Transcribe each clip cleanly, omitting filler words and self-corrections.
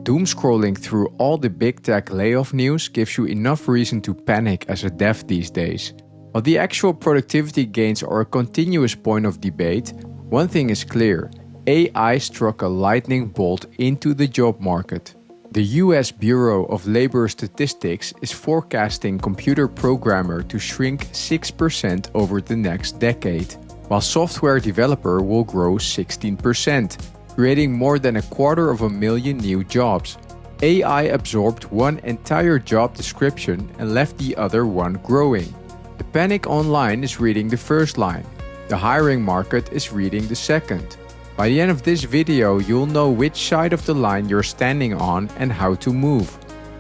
Doom scrolling through all the big tech layoff news gives you enough reason to panic as a dev these days. While the actual productivity gains are a continuous point of debate, one thing is clear: AI struck a lightning bolt into the job market. The US Bureau of Labor Statistics is forecasting computer programmer to shrink 6% over the next decade, while software developer will grow 16%, creating more than 250,000 new jobs. AI absorbed one entire job description and left the other one growing. The panic online is reading the first line. The hiring market is reading the second. By the end of this video, you'll know which side of the line you're standing on and how to move.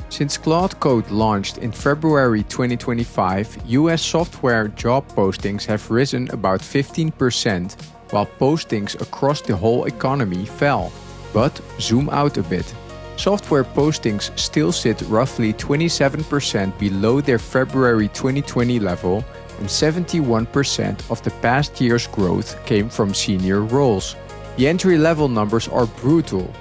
Since Claude Code launched in February 2025, US software job postings have risen about 15%, while postings across the whole economy fell. But zoom out a bit. Software postings still sit roughly 27% below their February 2020 level, and 71% of the past year's growth came from senior roles. The entry-level numbers are brutal.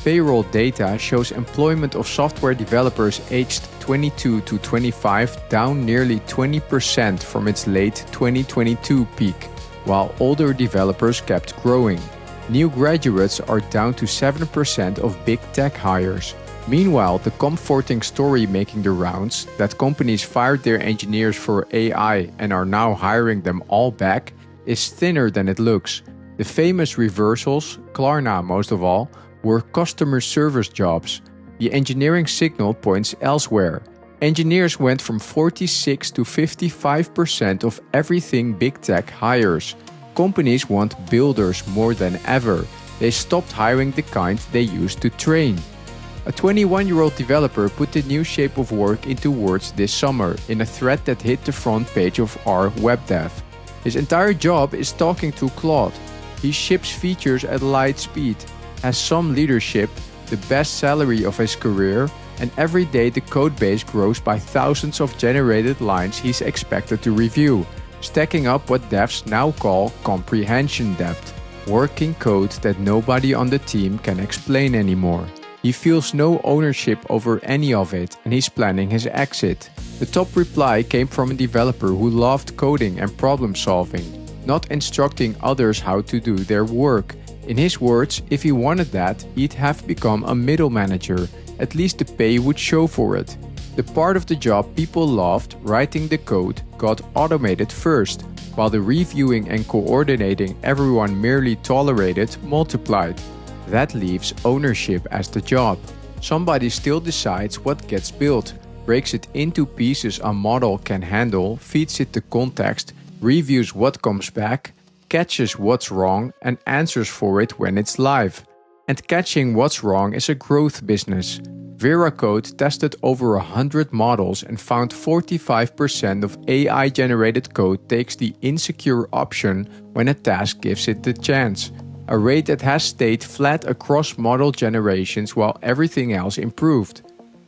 Payroll data shows employment of software developers aged 22 to 25 down nearly 20% from its late 2022 peak, while older developers kept growing. New graduates are down to 7% of big tech hires. Meanwhile, the comforting story making the rounds, that companies fired their engineers for AI and are now hiring them all back, is thinner than it looks. The famous reversals, Klarna most of all, were customer service jobs. The engineering signal points elsewhere. Engineers went from 46 to 55% of everything big tech hires. Companies want builders more than ever. They stopped hiring the kind they used to train. A 21-year-old developer put the new shape of work into words this summer in a thread that hit the front page of r/WebDev. His entire job is talking to Claude. He ships features at light speed, has some leadership, the best salary of his career, and every day the codebase grows by thousands of generated lines he's expected to review, stacking up what devs now call comprehension debt, working code that nobody on the team can explain anymore. He feels no ownership over any of it, and he's planning his exit. The top reply came from a developer who loved coding and problem solving, not instructing others how to do their work. In his words, if he wanted that, he'd have become a middle manager. At least the pay would show for it. The part of the job people loved, writing the code, got automated first, while the reviewing and coordinating everyone merely tolerated multiplied. That leaves ownership as the job. Somebody still decides what gets built, breaks it into pieces a model can handle, feeds it the context, reviews what comes back, catches what's wrong, and answers for it when it's live. And catching what's wrong is a growth business. VeraCode tested over 100 models and found 45% of AI-generated code takes the insecure option when a task gives it the chance, a rate that has stayed flat across model generations while everything else improved.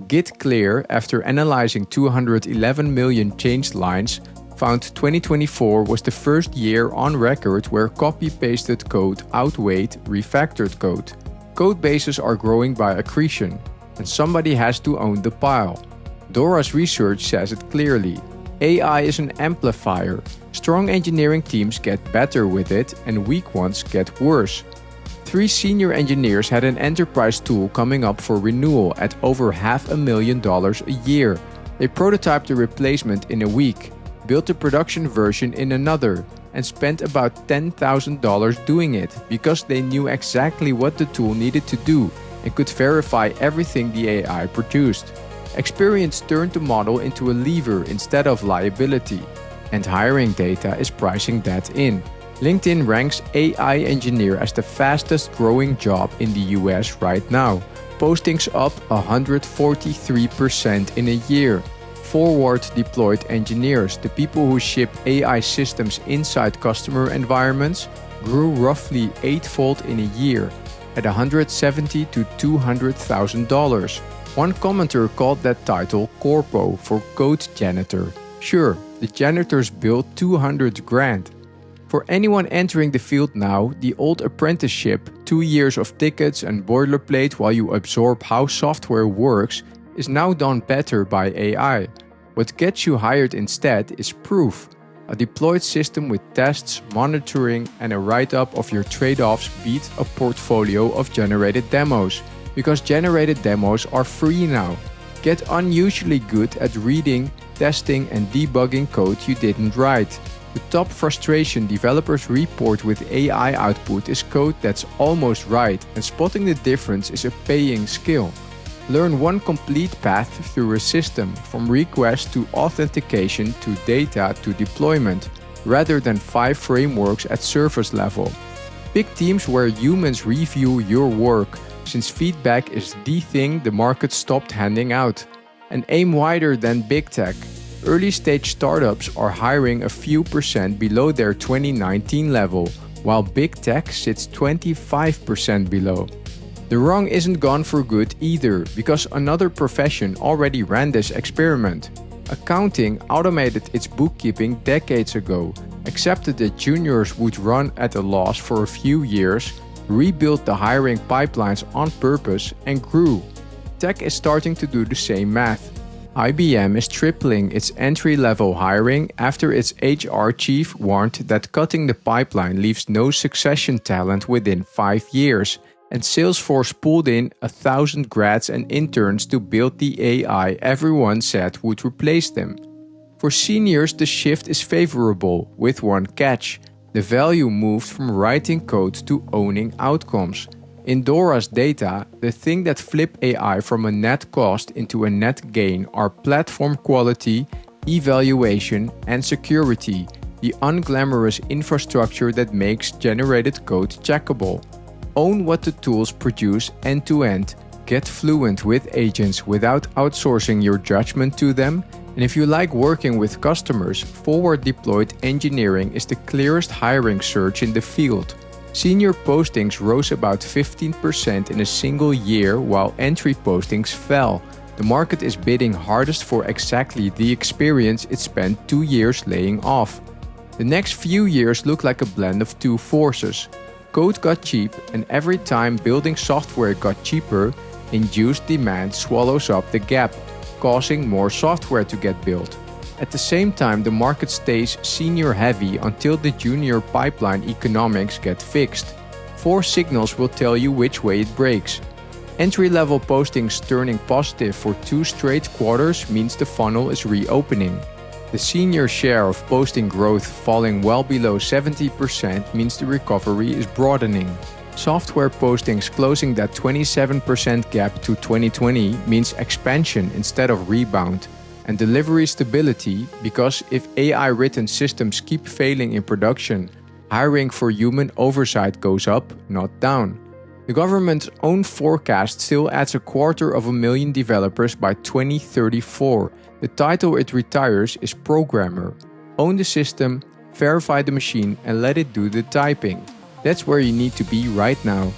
Git Clear, after analyzing 211 million changed lines, found 2024 was the first year on record where copy-pasted code outweighed refactored code. Codebases are growing by accretion, and somebody has to own the pile. Dora's research says it clearly. AI is an amplifier. Strong engineering teams get better with it, and weak ones get worse. 3 senior engineers had an enterprise tool coming up for renewal at over $500,000 a year. They prototyped the replacement in a week, built a production version in another, and spent about $10,000 doing it because they knew exactly what the tool needed to do and could verify everything the AI produced. Experience turned the model into a lever instead of liability, and hiring data is pricing that in. LinkedIn ranks AI engineer as the fastest growing job in the US right now, postings up 143% in a year. Forward deployed engineers, the people who ship AI systems inside customer environments, grew roughly 8-fold in a year, at $170,000 to $200,000. One commenter called that title Corpo for code janitor. Sure, the janitors billed $200,000. For anyone entering the field now, the old apprenticeship, 2 years of tickets and boilerplate while you absorb how software works, is now done better by AI. What gets you hired instead is proof. A deployed system with tests, monitoring, and a write-up of your trade-offs beat a portfolio of generated demos. Because generated demos are free now. Get unusually good at reading, testing, and debugging code you didn't write. The top frustration developers report with AI output is code that's almost right, and spotting the difference is a paying skill. Learn one complete path through a system, from request to authentication to data to deployment, rather than 5 frameworks at surface level. Pick teams where humans review your work, since feedback is the thing the market stopped handing out. And aim wider than big tech. Early stage startups are hiring a few percent below their 2019 level, while big tech sits 25% below. The rung isn't gone for good either, because another profession already ran this experiment. Accounting automated its bookkeeping decades ago, accepted that juniors would run at a loss for a few years, rebuilt the hiring pipelines on purpose, and grew. Tech is starting to do the same math. IBM is tripling its entry-level hiring after its HR chief warned that cutting the pipeline leaves no succession talent within 5 years, and Salesforce pulled in 1,000 grads and interns to build the AI everyone said would replace them. For seniors, the shift is favorable, with one catch. The value moved from writing code to owning outcomes. In Dora's data, the thing that flipped AI from a net cost into a net gain are platform quality, evaluation, and security, the unglamorous infrastructure that makes generated code checkable. Own what the tools produce end-to-end, get fluent with agents without outsourcing your judgment to them, and if you like working with customers, forward-deployed engineering is the clearest hiring search in the field. Senior postings rose about 15% in a single year while entry postings fell. The market is bidding hardest for exactly the experience it spent 2 years laying off. The next few years look like a blend of two forces. Code got cheap, and every time building software got cheaper, induced demand swallows up the gap, causing more software to get built. At the same time, the market stays senior heavy until the junior pipeline economics get fixed. 4 signals will tell you which way it breaks. Entry-level postings turning positive for 2 straight quarters means the funnel is reopening. The senior share of posting growth falling well below 70% means the recovery is broadening. Software postings closing that 27% gap to 2020 means expansion instead of rebound. And delivery stability, because if AI-written systems keep failing in production, hiring for human oversight goes up, not down. The government's own forecast still adds 250,000 developers by 2034. The title it retires is Programmer. Own the system, verify the machine, and let it do the typing. That's where you need to be right now.